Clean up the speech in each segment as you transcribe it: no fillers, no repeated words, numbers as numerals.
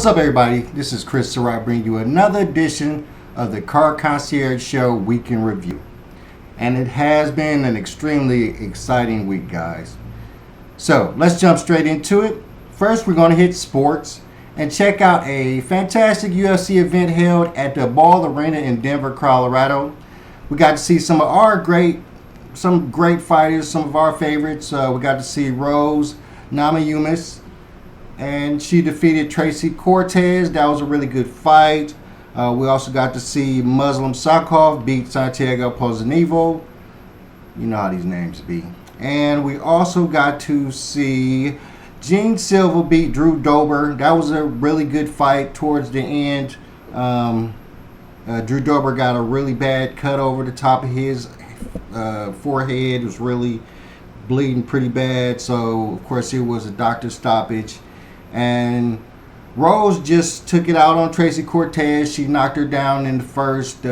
What's up, everybody? This is Chris Surratt bringing you another edition of the Car Concierge Show Week in Review. And it has been an extremely exciting week, guys. So let's jump straight into it. First, we're going to hit sports and check out a fantastic UFC event held at the Ball Arena in Denver, Colorado. We got to see some great fighters, some of our favorites. We got to see Rose Namajunas, and she defeated Tracy Cortez. That was a really good fight. We also got to see Muslim Sakov beat Santiago Pozanivo. You know how these names be. And we also got to see Gene Silva beat Drew Dober. That was a really good fight towards the end. Drew Dober got a really bad cut over the top of his forehead. It was really bleeding pretty bad. So, of course, it was a doctor's stoppage. And Rose just took it out on Tracy Cortez. She knocked her down in the first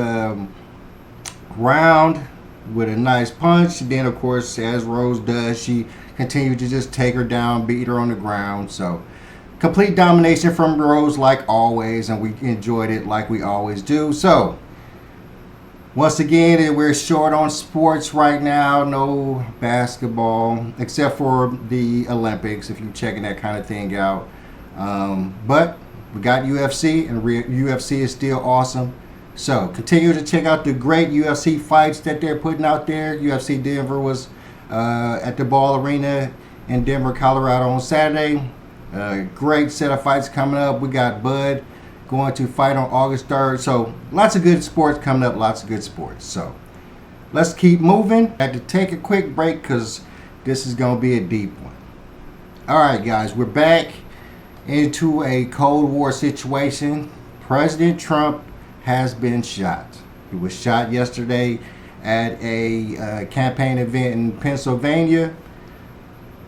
round with a nice punch. And then, of course, as Rose does, she continued to just take her down, beat her on the ground. So, complete domination from Rose like always, and we enjoyed it like we always do. So, once again, we're short on sports right now. No basketball, except for the Olympics, if you're checking that kind of thing out. But we got UFC, and UFC is still awesome. So continue to check out the great UFC fights that they're putting out there. UFC Denver was at the Ball Arena in Denver, Colorado on Saturday. Great set of fights coming up. We got Bud going to fight on August 3rd. So lots of good sports coming up, lots of good sports. So let's keep moving. I had to take a quick break because this is going to be a deep one. All right, guys, we're back into a Cold War situation. President Trump has been shot. He was shot yesterday at a campaign event in Pennsylvania.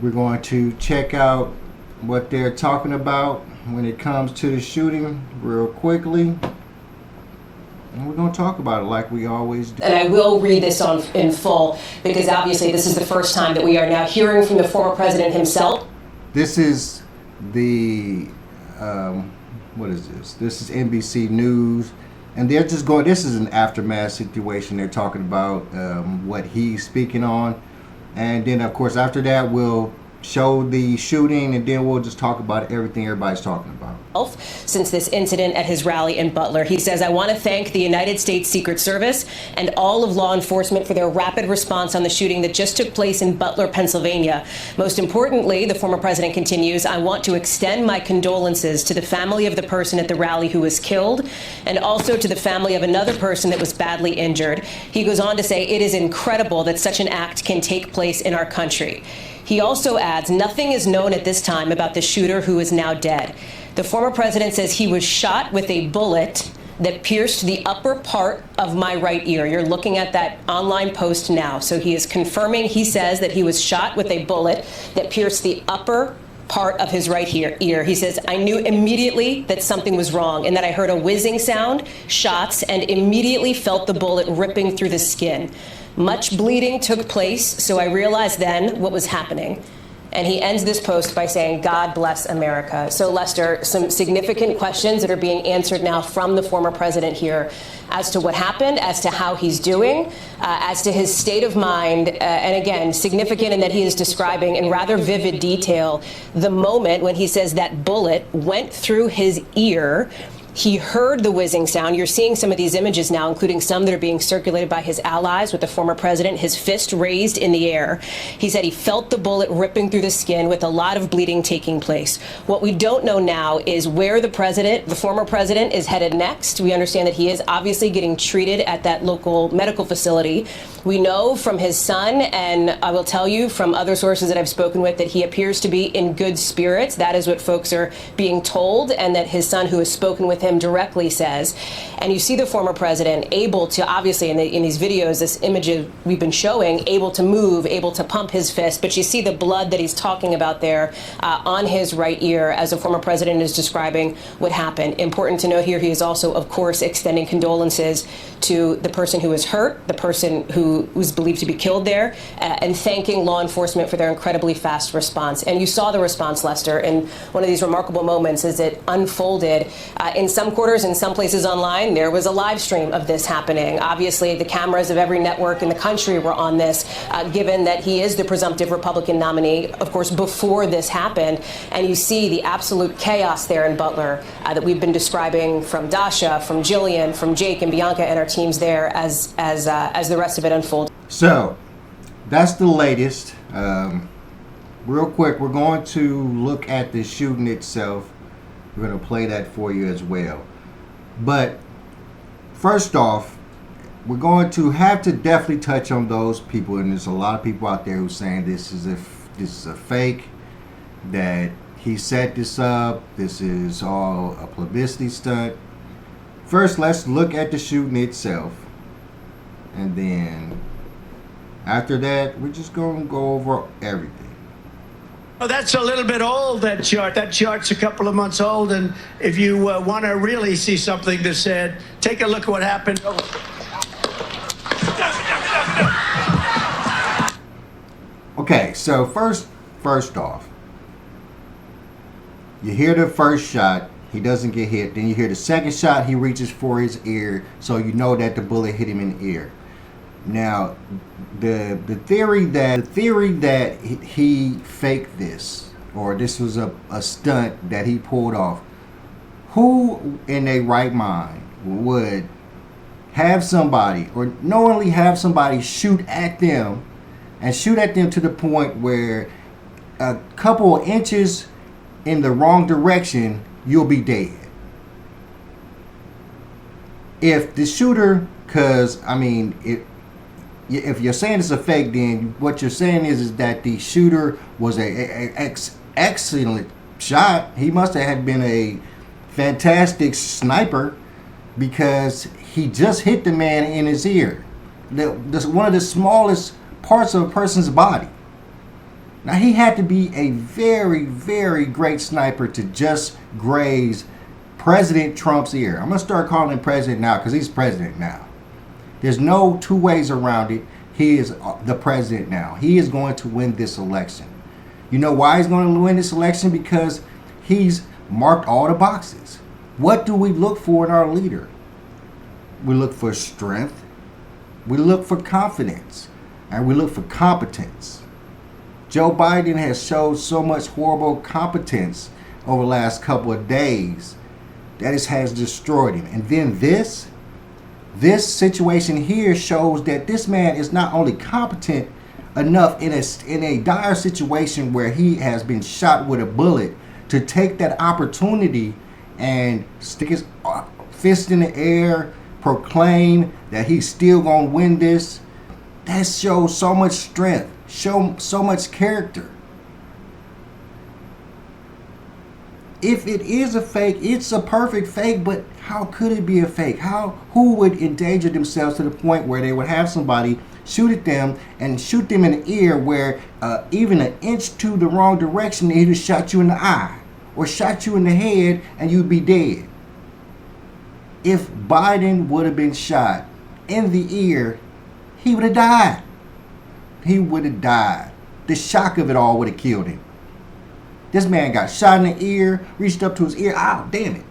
We're going to check out what they're talking about when it comes to the shooting real quickly. And we're going to talk about it like we always do. And I will read this in full because obviously this is the first time that we are now hearing from the former president himself. This is the, what is this? This is NBC News. And they're just going, this is an aftermath situation. They're talking about what he's speaking on. And then, of course, after that, we'll show the shooting, and then we'll just talk about everything everybody's talking about. Since this incident at his rally in Butler, he says, I want to thank the United States Secret Service and all of law enforcement for their rapid response on the shooting that just took place in Butler, Pennsylvania. Most importantly, the former president continues, I want to extend my condolences to the family of the person at the rally who was killed, and also to the family of another person that was badly injured. He goes on to say, it is incredible that such an act can take place in our country. He also adds, nothing is known at this time about the shooter who is now dead. The former president says he was shot with a bullet that pierced the upper part of my right ear. You're looking at that online post now. So he is confirming, he says that he was shot with a bullet that pierced the upper part of his right ear. He says, I knew immediately that something was wrong and that I heard a whizzing sound, shots, and immediately felt the bullet ripping through the skin. Much bleeding took place, so I realized then what was happening. And he ends this post by saying, God bless America. So, Lester, some significant questions that are being answered now from the former president here as to what happened, as to how he's doing, as to his state of mind. And again, significant in that he is describing in rather vivid detail the moment when he says that bullet went through his ear. He heard the whizzing sound. You're seeing some of these images now, including some that are being circulated by his allies with the former president, his fist raised in the air. He said he felt the bullet ripping through the skin with a lot of bleeding taking place. What we don't know now is where the former president, is headed next. We understand that he is obviously getting treated at that local medical facility. We know from his son, and I will tell you from other sources that I've spoken with, that he appears to be in good spirits. That is what folks are being told, and that his son, who has spoken with with him directly says. And you see the former president able to, obviously, in these videos, this image we've been showing, able to move, able to pump his fist. But you see the blood that he's talking about there on his right ear as the former president is describing what happened. Important to note here, he is also, of course, extending condolences to the person who was hurt, the person who was believed to be killed there, and thanking law enforcement for their incredibly fast response. And you saw the response, Lester, in one of these remarkable moments as it unfolded. In some quarters, in some places online, there was a live stream of this happening. Obviously, the cameras of every network in the country were on this, given that he is the presumptive Republican nominee, of course, before this happened. And you see the absolute chaos there in Butler that we've been describing from Dasha, from Jillian, from Jake and Bianca and our teams there as the rest of it unfolds. So that's the latest. Real quick, we're going to look at the shooting itself. We're going to play that for you as well. But first off, we're going to have to definitely touch on those people, and there's a lot of people out there who are saying this is a fake, that he set this up, this is all a publicity stunt. First, let's look at the shooting itself, and then after that, we're just going to go over everything. Oh, that's a little bit old, that chart. That chart's a couple of months old, and if you want to really see something that's said, take a look at what happened. Okay, so first off, you hear the first shot, he doesn't get hit. Then you hear the second shot, he reaches for his ear, so you know that the bullet hit him in the ear. Now, the theory that he faked this, or this was a stunt that he pulled off, who in their right mind would have somebody, or knowingly have somebody shoot at them, and shoot at them to the point where a couple of inches in the wrong direction, you'll be dead. If the shooter, because I mean, if you're saying it's a fake, then what you're saying is that the shooter was a excellent shot. He must have been a fantastic sniper, because he just hit the man in his ear. One of the smallest parts of a person's body. Now, he had to be a very, very great sniper to just graze President Trump's ear. I'm going to start calling him president now, because he's president now. There's no two ways around it. He is the president now. He is going to win this election. You know why he's going to win this election? Because he's marked all the boxes. What do we look for in our leader? We look for strength. We look for confidence. And we look for competence. Joe Biden has showed so much horrible competence over the last couple of days that it has destroyed him. And then this situation here shows that this man is not only competent enough in a dire situation where he has been shot with a bullet to take that opportunity and stick his fist in the air, proclaim that he's still going to win this. That shows so much strength, show so much character. If it is a fake, it's a perfect fake, but how could it be a fake? Who would endanger themselves to the point where they would have somebody shoot at them and shoot them in the ear, where even an inch to the wrong direction, he'd have shot you in the eye or shot you in the head and you'd be dead. If Biden would have been shot in the ear, he would have died. He would have died. The shock of it all would have killed him. This man got shot in the ear, reached up to his ear. Ow, damn it.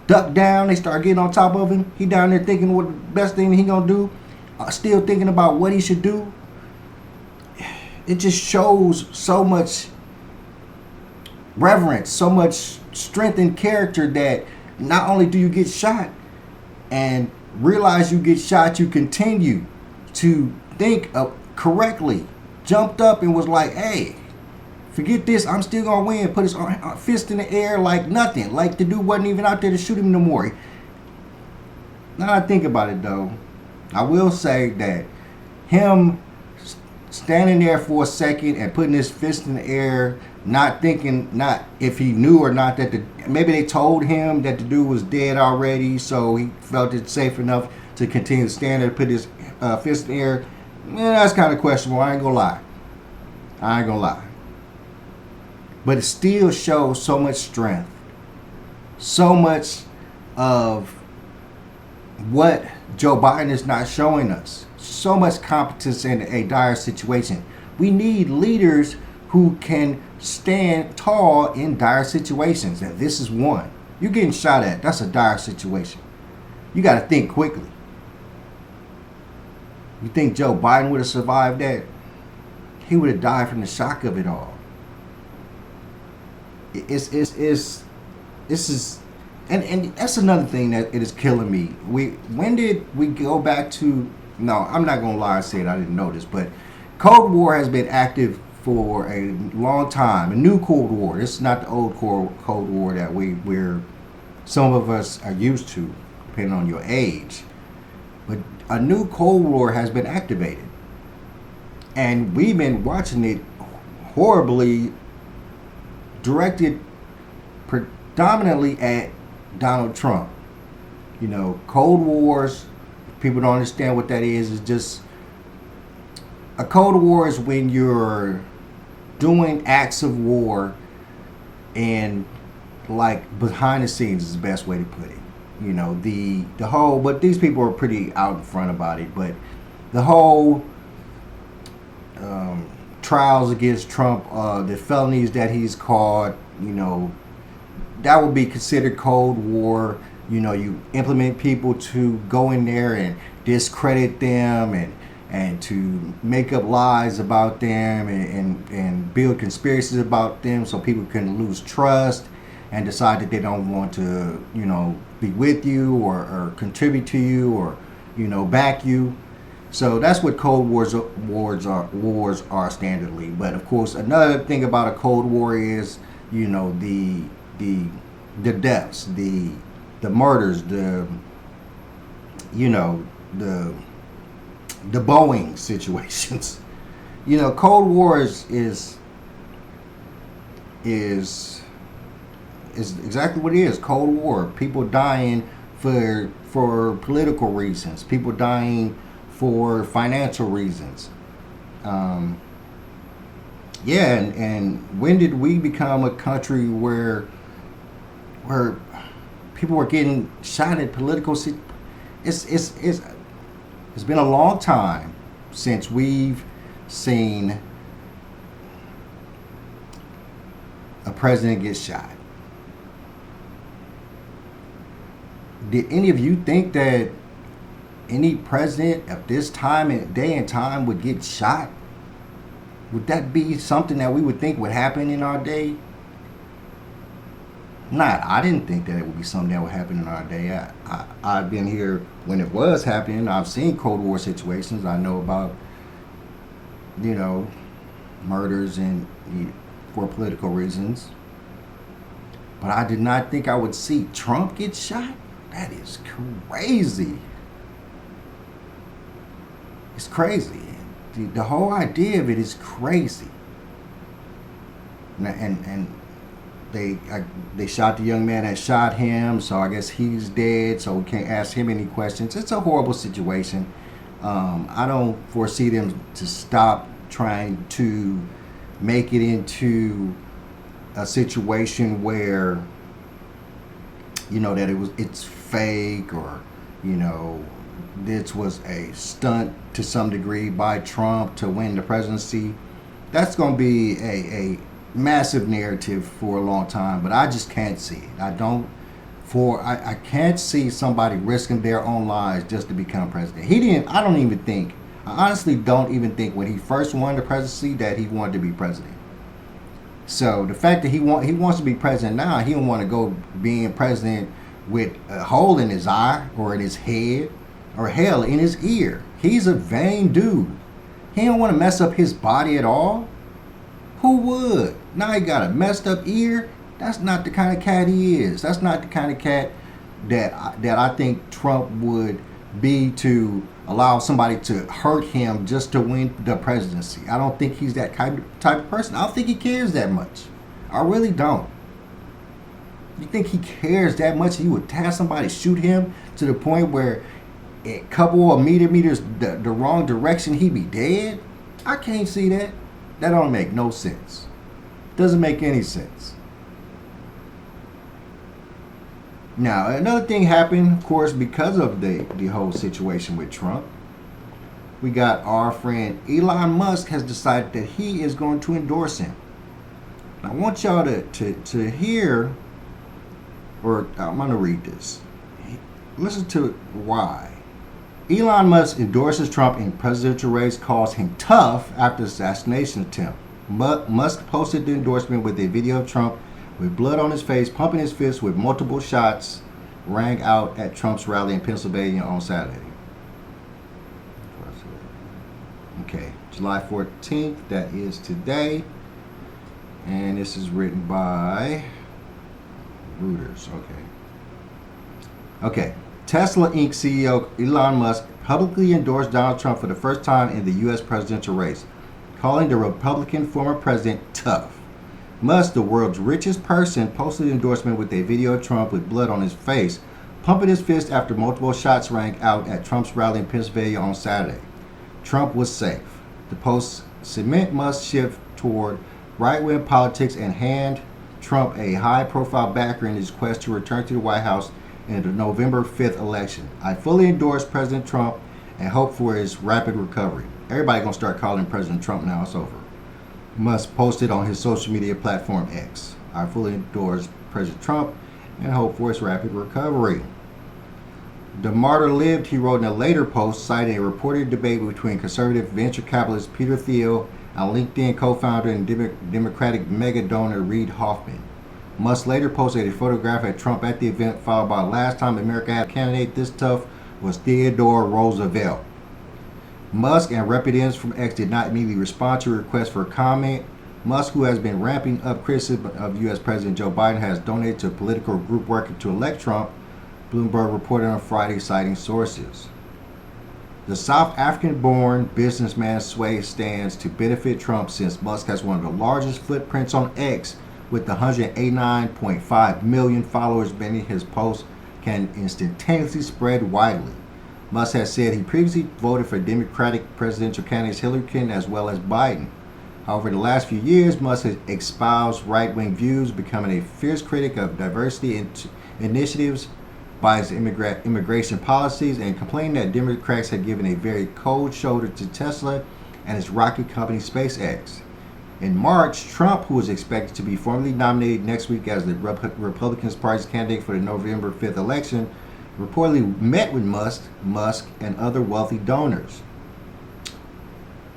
Ducked down. They start getting on top of him. He down there thinking what the best thing he gonna do. Still thinking about what he should do. It just shows so much reverence, so much strength and character, that not only do you get shot and realize you get shot, you continue to think correctly. Jumped up and was like, hey, forget this, I'm still gonna win. Put his fist in the air like nothing, like the dude wasn't even out there to shoot him no more. Now I think about it though, I will say that him standing there for a second and putting his fist in the air not thinking, not if he knew or not that maybe they told him that the dude was dead already, so he felt it safe enough to continue to stand there, put his fist in the air. Yeah, that's kind of questionable. I ain't gonna lie. But it still shows so much strength, so much of what Joe Biden is not showing us, so much competence in a dire situation. We need leaders who can stand tall in dire situations, and this is one. You're getting shot at. That's a dire situation. You got to think quickly. You think Joe Biden would have survived that? He would have died from the shock of it all. This is, and that's another thing that it is killing me. When did we go back to? No, I'm not gonna lie and say it. I didn't know this, but Cold War has been active for a long time. A new Cold War. This is not the old Cold War that we're some of us are used to, depending on your age. But a new Cold War has been activated, and we've been watching it horribly directed predominantly at Donald Trump. You know, Cold Wars, people don't understand what that is just a Cold War is when you're doing acts of war and like behind the scenes is the best way to put it. You know, the whole, but these people are pretty out in front about it, but the whole trials against Trump, the felonies that he's caught, you know, that would be considered Cold War. You know, you implement people to go in there and discredit them and to make up lies about them and build conspiracies about them so people can lose trust and decide that they don't want to, you know, be with you or contribute to you or, you know, back you. So that's what Cold Wars are standardly. But of course, another thing about a Cold War is, you know, the deaths, the murders, you know, the Boeing situations. You know, Cold War is exactly what it is. Cold War. People dying for political reasons. People dying for financial reasons. Yeah, and when did we become a country where people were getting shot at political? It's been a long time since we've seen a president get shot. Did any of you think that any president at this time and day and time would get shot? Would that be something that we would think would happen in our day? I didn't think that it would be something that would happen in our day. I've been here when it was happening. I've seen Cold War situations. I know about, you know, murders and for political reasons. But I did not think I would see Trump get shot. That is crazy. It's crazy. The whole idea of it is crazy. And they shot the young man that shot him, so I guess he's dead, so we can't ask him any questions. It's a horrible situation. I don't foresee them to stop trying to make it into a situation where, you know, that it's fake or, you know, this was a stunt to some degree by Trump to win the presidency. That's going to be a massive narrative for a long time, but I just can't see it. I can't see somebody risking their own lives just to become president. I honestly don't even think when he first won the presidency that he wanted to be president. So the fact that he wants to be president now, he don't want to go being president with a hole in his eye or in his head or hell in his ear. He's a vain dude. He don't want to mess up his body at all. Who would? Now he got a messed up ear. That's not the kind of cat he is. That's not the kind of cat that I think Trump would be to allow somebody to hurt him just to win the presidency. I don't think he's that type of person. I don't think he cares that much. I really don't. You think he cares that much? He would have somebody shoot him to the point where a couple of meters the wrong direction, he'd be dead? I can't see that. That don't make no sense. Doesn't make any sense. Now, another thing happened, of course, because of the whole situation with Trump. We got our friend Elon Musk has decided that he is going to endorse him. I want y'all to hear, or I'm going to read this. Listen to why. Elon Musk endorses Trump in presidential race, calls him tough after assassination attempt. Musk posted the endorsement with a video of Trump with blood on his face, pumping his fist with multiple shots, rang out at Trump's rally in Pennsylvania on Saturday. Okay, July 14th, that is today. And this is written by Reuters. Okay. Tesla Inc. CEO Elon Musk publicly endorsed Donald Trump for the first time in the U.S. presidential race, calling the Republican former president tough. Musk, the world's richest person, posted the endorsement with a video of Trump with blood on his face, pumping his fist after multiple shots rang out at Trump's rally in Pennsylvania on Saturday. Trump was safe. The post cement Musk's shift toward right-wing politics and hand Trump a high-profile backer in his quest to return to the White House in the November 5th election. I fully endorse President Trump and hope for his rapid recovery. Everybody gonna start calling President Trump now. It's over. Musk posted on his social media platform X. I fully endorse President Trump and hope for his rapid recovery. The martyr lived, he wrote in a later post, citing a reported debate between conservative venture capitalist Peter Thiel and LinkedIn co-founder and Democratic mega donor Reid Hoffman. Musk later posted a photograph of Trump at the event, followed by last time America had a candidate this tough was Theodore Roosevelt. Musk and representatives from X did not immediately respond to a request for comment. Musk, who has been ramping up criticism of U.S. President Joe Biden, has donated to a political group working to elect Trump, Bloomberg reported on Friday, citing sources. The South African-born businessman Sway stands to benefit Trump since Musk has one of the largest footprints on X, with 189.5 million followers, meaning his posts can instantaneously spread widely. Musk has said he previously voted for Democratic presidential candidates Hillary Clinton as well as Biden. However, in the last few years, Musk has espoused right-wing views, becoming a fierce critic of diversity initiatives by his immigration policies, and complaining that Democrats had given a very cold shoulder to Tesla and its rocket company SpaceX. In March, Trump, who is expected to be formally nominated next week as the Republican Party's candidate for the November 5th election, reportedly met with Musk, and other wealthy donors.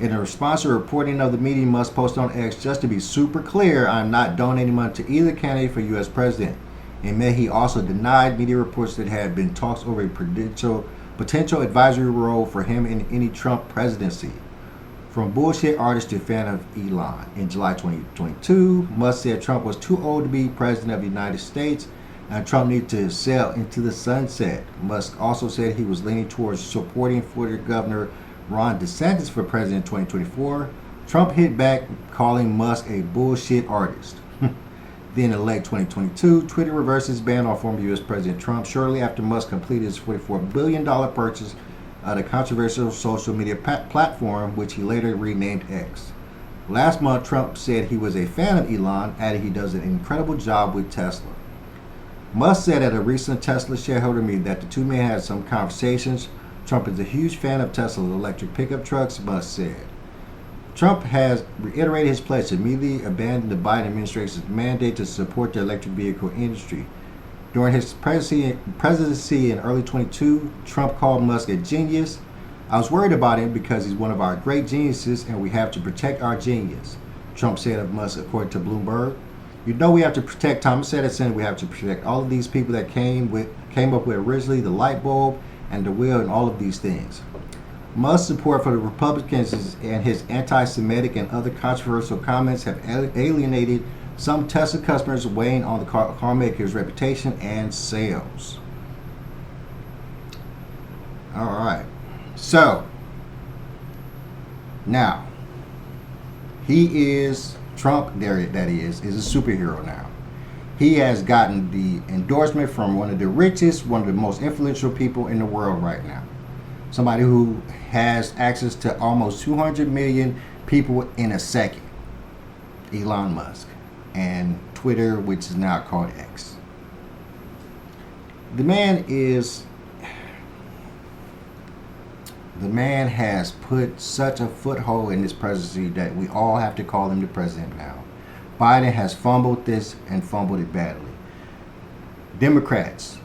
In a response to reporting of the meeting, Musk posted on X, "Just to be super clear, I'm not donating money to either candidate for U.S. president." In May, he also denied media reports that had been talks over a potential advisory role for him in any Trump presidency. From bullshit artist to fan of Elon. In July 2022, Musk said Trump was too old to be president of the United States and Trump needed to sail into the sunset. Musk also said he was leaning towards supporting Florida Governor Ron DeSantis for president in 2024. Trump hit back, calling Musk a bullshit artist. Then in late 2022, Twitter reversed its ban on former U.S. President Trump shortly after Musk completed his $44 billion purchase of the controversial social media platform, which he later renamed X. Last month, Trump said he was a fan of Elon, adding he does an incredible job with Tesla. Musk said at a recent Tesla shareholder meeting that the two men had some conversations. Trump is a huge fan of Tesla's electric pickup trucks, Musk said. Trump has reiterated his pledge to immediately abandon the Biden administration's mandate to support the electric vehicle industry. During his presidency in early 22, Trump called Musk a genius. "I was worried about him because he's one of our great geniuses and we have to protect our genius," Trump said of Musk, according to Bloomberg. "You know we have to protect Thomas Edison. We have to protect all of these people that came up with originally the light bulb and the wheel and all of these things." Musk's support for the Republicans and his anti-Semitic and other controversial comments have alienated some Tesla customers, weighing on the car maker's reputation and sales. All right. So, now, he is Trump, that is a superhero now. He has gotten the endorsement from one of the richest, one of the most influential people in the world right now. Somebody who has access to almost 200 million people in a second. Elon Musk. And Twitter, which is now called X. The man has put such a foothold in this presidency that we all have to call him the president now. Biden has fumbled this and fumbled it badly. Democrats,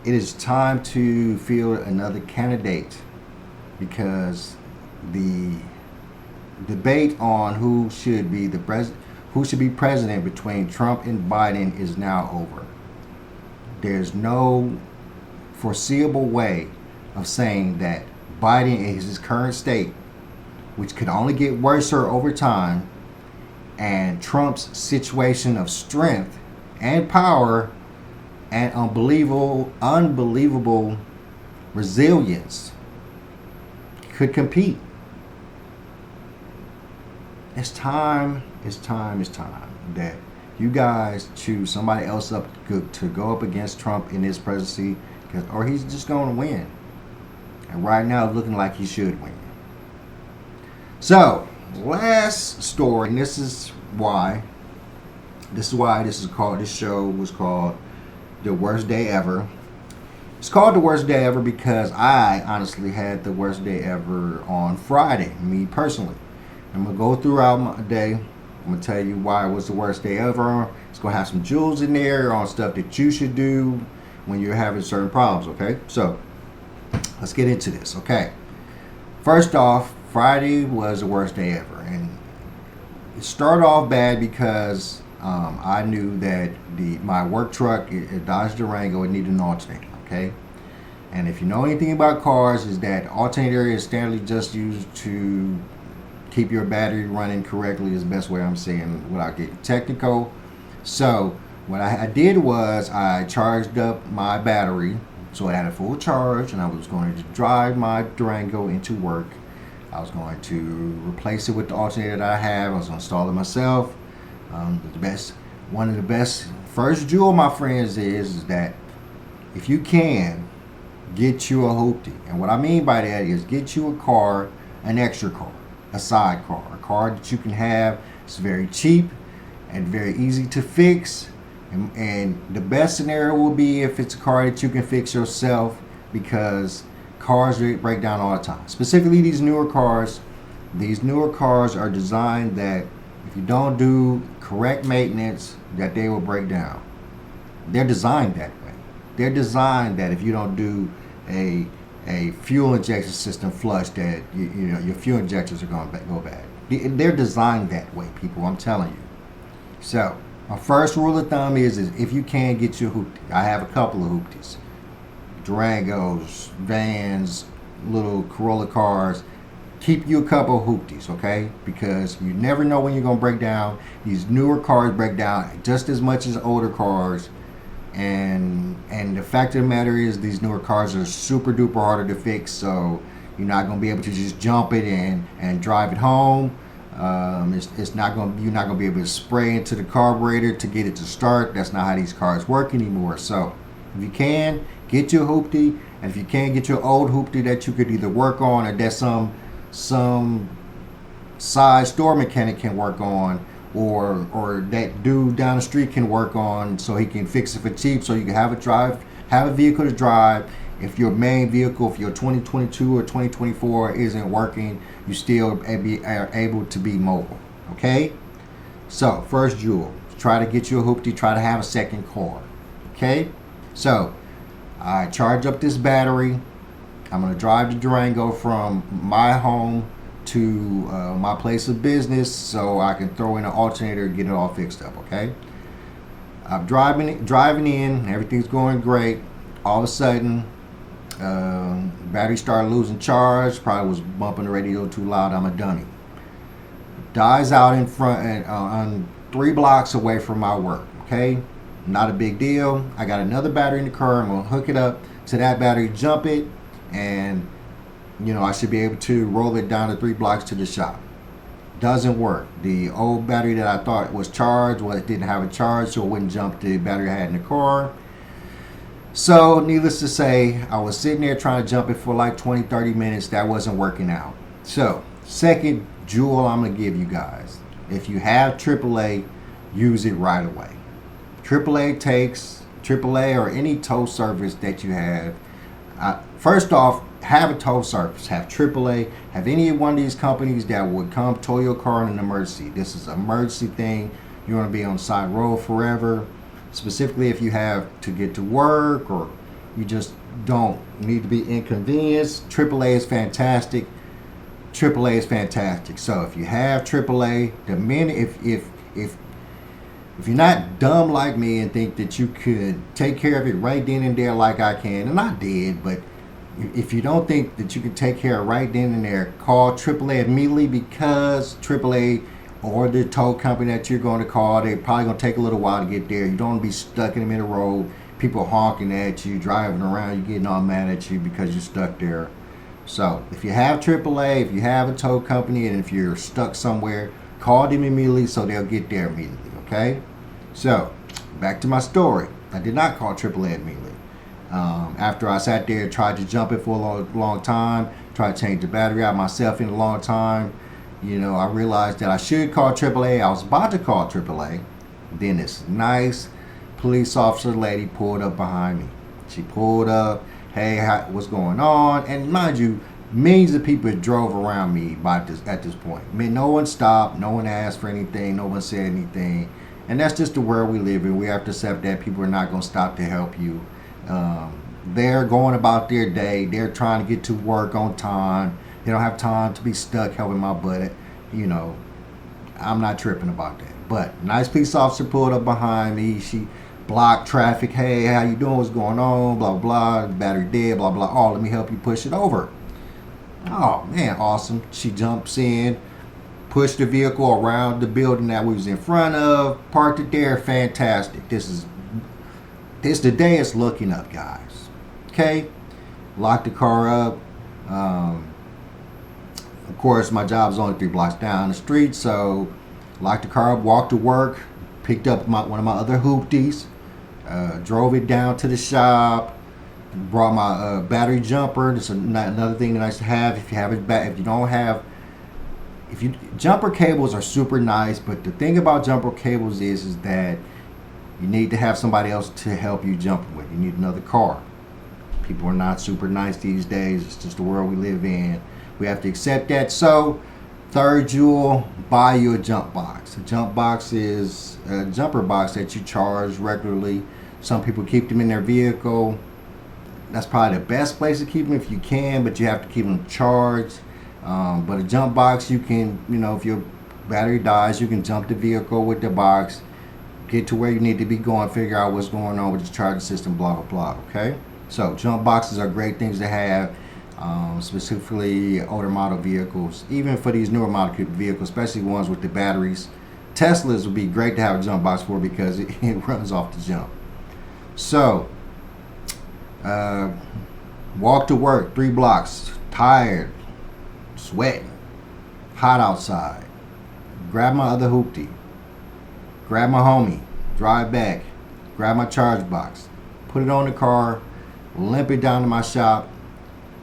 it is time to field another candidate, because the debate on who should be president between Trump and Biden is now over. There's no foreseeable way of saying that Biden in his current state, which could only get worse over time, and Trump's situation of strength and power and unbelievable resilience could compete. It's time that you guys choose somebody else up to go up against Trump in this presidency, or he's just going to win. And right now, it's looking like he should win. So, last story, and this is why this show was called The Worst Day Ever. It's called The Worst Day Ever because I honestly had the worst day ever on Friday, me personally. I'm going to go throughout my day. I'm going to tell you why it was the worst day ever. It's going to have some jewels in there on stuff that you should do when you're having certain problems, okay? So, let's get into this, okay? First off, Friday was the worst day ever. And it started off bad because I knew that my work truck, a Dodge Durango, it needed an alternator, okay? And if you know anything about cars, is that alternator is standardly just used to keep your battery running correctly, is the best way I'm saying without getting technical. So what I did was I charged up my battery so it had a full charge, and I was going to drive my Durango into work. I was going to replace it with the alternator that I have. I was going to install it myself. One of the best first jewel, my friends, is that if you can, get you a hoopty. And what I mean by that is get you a car, an extra car, a sidecar, a car that you can have. It's very cheap and very easy to fix. And the best scenario will be if it's a car that you can fix yourself, because cars break down all the time. Specifically, these newer cars. These newer cars are designed that if you don't do correct maintenance, that they will break down. They're designed that way. They're designed that if you don't do a fuel injection system flush, that you know your fuel injectors are going to go bad. They're designed that way, people. I'm telling you. So my first rule of thumb is if you can, get your hoopty. I have a couple of hoopties. Durangos, vans, little Corolla cars. Keep you a couple of hoopties, okay? Because you never know when you're going to break down. These newer cars break down just as much as older cars. And the fact of the matter is these newer cars are super duper harder to fix, so you're not going to be able to just jump it in and drive it home. You're not going to be able to spray into the carburetor to get it to start. That's not how these cars work anymore. So if you can, get your hoopty, and if you can, get your old hoopty that you could either work on, or that some side store mechanic can work on, or that dude down the street can work on, so he can fix it for cheap, so you can have a vehicle to drive. If your main vehicle, if your 2022 or 2024 isn't working, you still are able to be mobile. Okay? So, first jewel, try to get you a hoopty, try to have a second car. Okay? So, I charge up this battery. I'm going to drive the Durango from my home to my place of business so I can throw in an alternator and get it all fixed up, okay? I'm driving in, everything's going great. All of a sudden, battery started losing charge, probably was bumping the radio too loud, I'm a dummy. Dies out in front, on 3 blocks away from my work, okay? Not a big deal. I got another battery in the car, I'm gonna hook it up to that battery, jump it, and I should be able to roll it down the 3 blocks to the shop. Doesn't work. The old battery that I thought was charged, well, it didn't have a charge, so it wouldn't jump the battery I had in the car. So needless to say, I was sitting there trying to jump it for like 20-30 minutes. That wasn't working out. So second jewel I'm going to give you guys, if you have AAA, use it right away. AAA or any tow service that you have. First off, have a tow service, have AAA, have any one of these companies that would come tow your car in an emergency. This is an emergency thing. You want to be on the side road forever. Specifically if you have to get to work or you just don't need to be inconvenienced. AAA is fantastic. AAA is fantastic. So if you have AAA, the minute if you're not dumb like me and think that you could take care of it right then and there like I can, and I did, but if you don't think that you can take care of it right then and there, call AAA immediately, because AAA or the tow company that you're going to call, they're probably going to take a little while to get there. You don't want to be stuck in the middle of the road, people honking at you, driving around, you getting all mad at you because you're stuck there. So if you have AAA, if you have a tow company, and if you're stuck somewhere, call them immediately so they'll get there immediately, okay? So back to my story. I did not call AAA immediately. After I sat there, tried to jump it for a long time, tried to change the battery out myself in a long time, I realized that I should call AAA. I was about to call AAA. Then this nice police officer lady pulled up behind me. She pulled up, hey, what's going on? And mind you, millions of people drove around me at this point. I mean, no one stopped, no one asked for anything, no one said anything. And that's just the world we live in. We have to accept that people are not going to stop to help you. They're going about their day. They're trying to get to work on time. They don't have time to be stuck helping my butt. I'm not tripping about that. But nice police officer pulled up behind me. She blocked traffic. Hey, how you doing? What's going on? Blah, blah, battery dead, blah, blah. Oh, let me help you push it over. Oh, man, awesome. She jumps in, pushed the vehicle around the building that we was in front of, parked it there. Fantastic. This the day it's looking up, guys. Okay, locked the car up. Of course, my job is only 3 blocks down the street, so locked the car up, walked to work, picked up one of my other hoopties, drove it down to the shop, brought my battery jumper. This is another thing that I should have. If you have it back, jumper cables are super nice, but the thing about jumper cables is that you need to have somebody else to help you jump with. You need another car. People are not super nice these days. It's just the world we live in. We have to accept that. So, third jewel, buy you a jump box. A jump box is a jumper box that you charge regularly. Some people keep them in their vehicle. That's probably the best place to keep them if you can, but you have to keep them charged. But a jump box, you can, if your battery dies, you can jump the vehicle with the box, get to where you need to be going, figure out what's going on with the charging system, blah, blah, blah, okay? So jump boxes are great things to have, specifically older model vehicles, even for these newer model vehicles, especially ones with the batteries. Teslas would be great to have a jump box for because it runs off the jump. So, walk to work, 3 blocks, tired, sweating, hot outside. Grab my other hoopty. Grab my homie, drive back, grab my charge box, put it on the car, limp it down to my shop,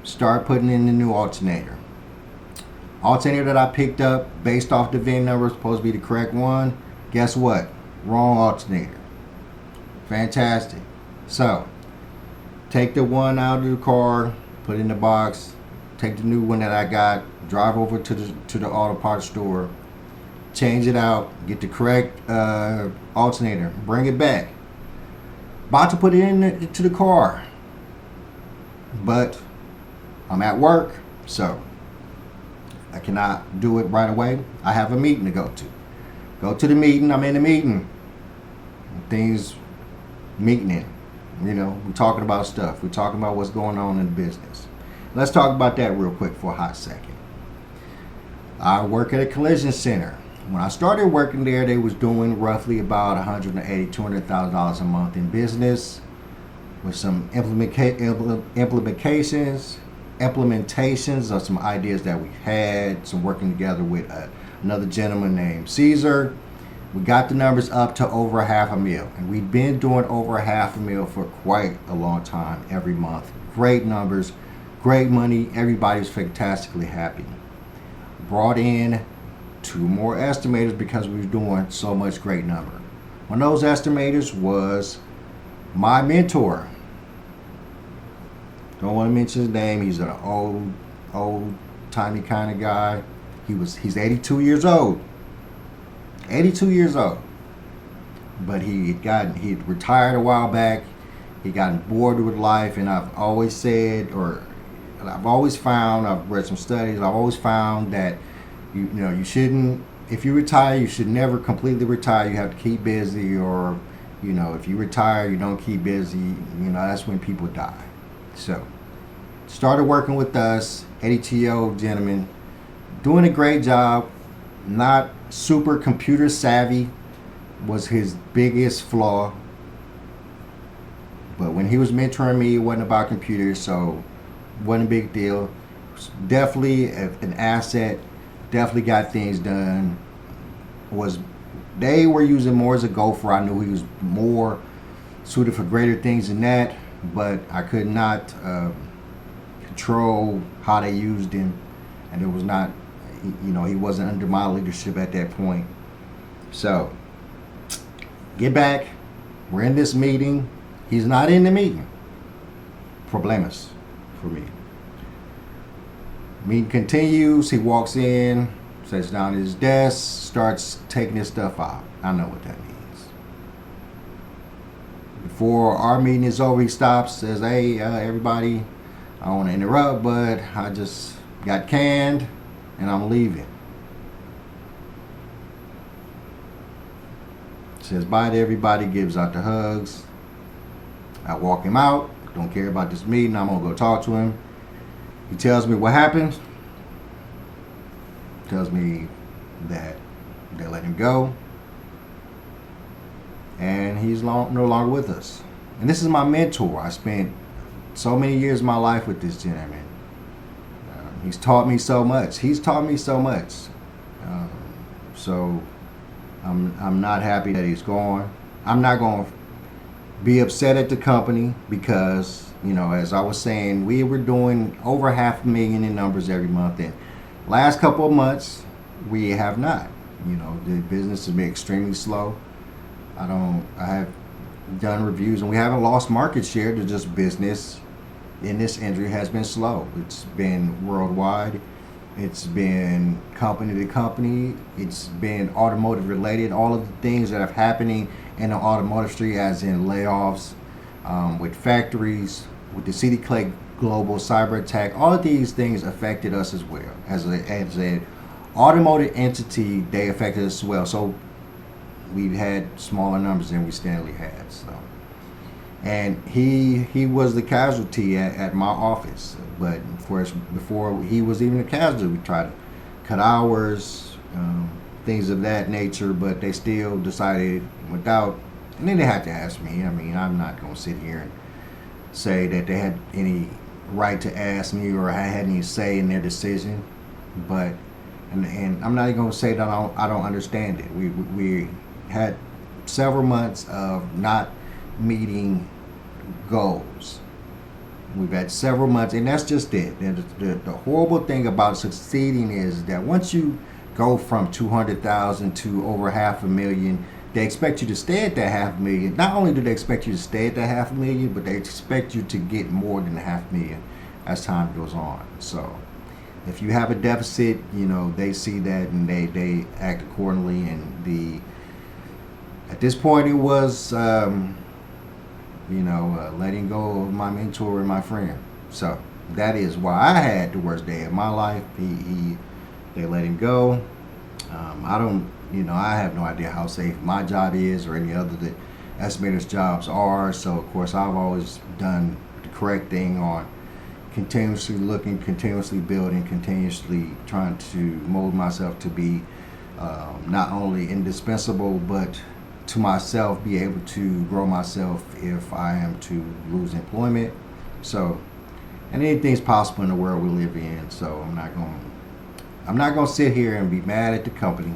start putting in the new alternator. Alternator that I picked up based off the VIN number is supposed to be the correct one. Guess what? Wrong alternator. Fantastic. So, take the one out of the car, put it in the box, take the new one that I got, drive over to the auto parts store, change it out, get the correct alternator, bring it back. About to put it into the car, but I'm at work, so I cannot do it right away. I have a meeting to go to. Go to the meeting, I'm in the meeting. Things meeting in. We're talking about stuff. We're talking about what's going on in the business. Let's talk about that real quick for a hot second. I work at a collision center. When I started working there, they was doing roughly about $180,000, $200,000 a month in business, with some implementations of some ideas that we had, some working together with another gentleman named Caesar. We got the numbers up to over $500,000, and we've been doing over $500,000 for quite a long time every month. Great numbers, great money. Everybody's fantastically happy. Brought in 2 more estimators because we were doing so much great number. One of those estimators was my mentor. Don't want to mention his name. He's an old timey kind of guy. He's 82 years old. 82 years old. But he retired a while back. He gotten bored with life, and I've always said, or I've always found, I've read some studies, I've always found that you shouldn't, if you retire, you should never completely retire. You have to keep busy, or if you retire, you don't keep busy, that's when people die. So started working with us, 82-year-old gentleman, doing a great job. Not super computer savvy was his biggest flaw. But when he was mentoring me, it wasn't about computers, so it wasn't a big deal. Definitely an asset. Definitely got things done. They were using more as a gopher. I knew he was more suited for greater things than that, but I could not control how they used him, and it was not, he wasn't under my leadership at that point. So get back. We're in this meeting. He's not in the meeting. Problemas for me. Meeting continues. He walks in, sits down at his desk, starts taking his stuff out. I know what that means. Before our meeting is over, he stops, says, "Hey, everybody, I don't want to interrupt, but I just got canned and I'm leaving." Says bye to everybody, gives out the hugs. I walk him out. Don't care about this meeting. I'm gonna go talk to him. He tells me what happened. Tells me that they let him go, and he's no longer with us. And this is my mentor. I spent so many years of my life with this gentleman. He's taught me so much. So I'm not happy that he's gone. I'm not going to be upset at the company because, as I was saying, we were doing over $500,000 in numbers every month. And last couple of months, we have not. The business has been extremely slow. I have done reviews, and we haven't lost market share. To just business in this industry has been slow. It's been worldwide. It's been company to company. It's been automotive related. All of the things that are happening in the automotive industry, as in layoffs, with factories, with the CD Clay global cyber attack, all of these things affected us as well. As an automotive entity, they affected us as well. So we've had smaller numbers than we steadily had. So, and he was the casualty at my office. But of course, before he was even a casualty, we tried to cut hours, things of that nature. But they still decided without, and then they had to ask me. I mean, I'm not going to sit here and say that they had any right to ask me or I had any say in their decision. But and I'm not even going to say that I don't understand it. We had several months of not meeting goals. We've had several months, and that's just it. The horrible thing about succeeding is that once you go from 200,000 to over $500,000, they expect you to stay at that $500,000. Not only do they expect you to stay at that $500,000, but they expect you to get more than $500,000 as time goes on. So if you have a deficit, they see that and they act accordingly. And at this point, it was letting go of my mentor and my friend. So that is why I had the worst day of my life. They let him go. I have no idea how safe my job is or any other that estimators' jobs are. So of course I've always done the correct thing on continuously looking, continuously building, continuously trying to mold myself to be not only indispensable, but to myself, be able to grow myself if I am to lose employment. So, and anything's possible in the world we live in. So I'm not going to I'm not going to sit here and be mad at the company.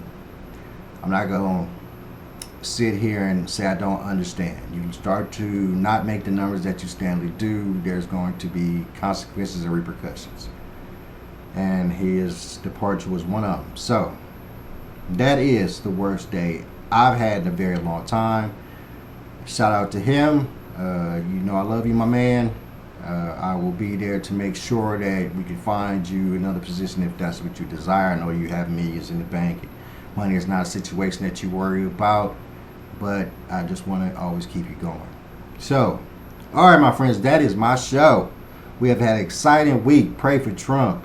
I'm not going to sit here and say I don't understand. You start to not make the numbers that you standardly do, there's going to be consequences and repercussions. And his departure was one of them. So, that is the worst day I've had in a very long time. Shout out to him. You know I love you, my man. I will be there to make sure that we can find you another position if that's what you desire. I know you have millions in the bank. Money is not a situation that you worry about, but I just want to always keep you going. So, all right, my friends, that is my show. We have had an exciting week. Pray for Trump.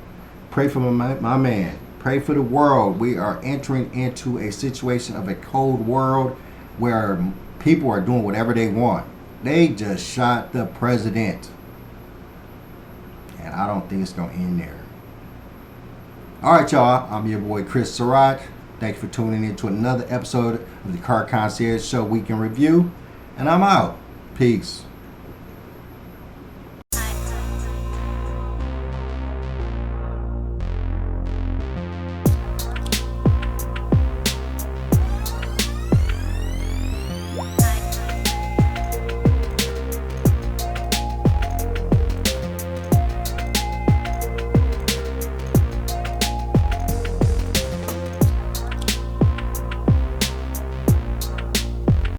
Pray for my man. Pray for the world. We are entering into a situation of a cold world where people are doing whatever they want. They just shot the president. And I don't think it's going to end there. All right, y'all. I'm your boy, Chris Surratt. Thank you for tuning in to another episode of the Car Concierge Show Week in Review. And I'm out. Peace.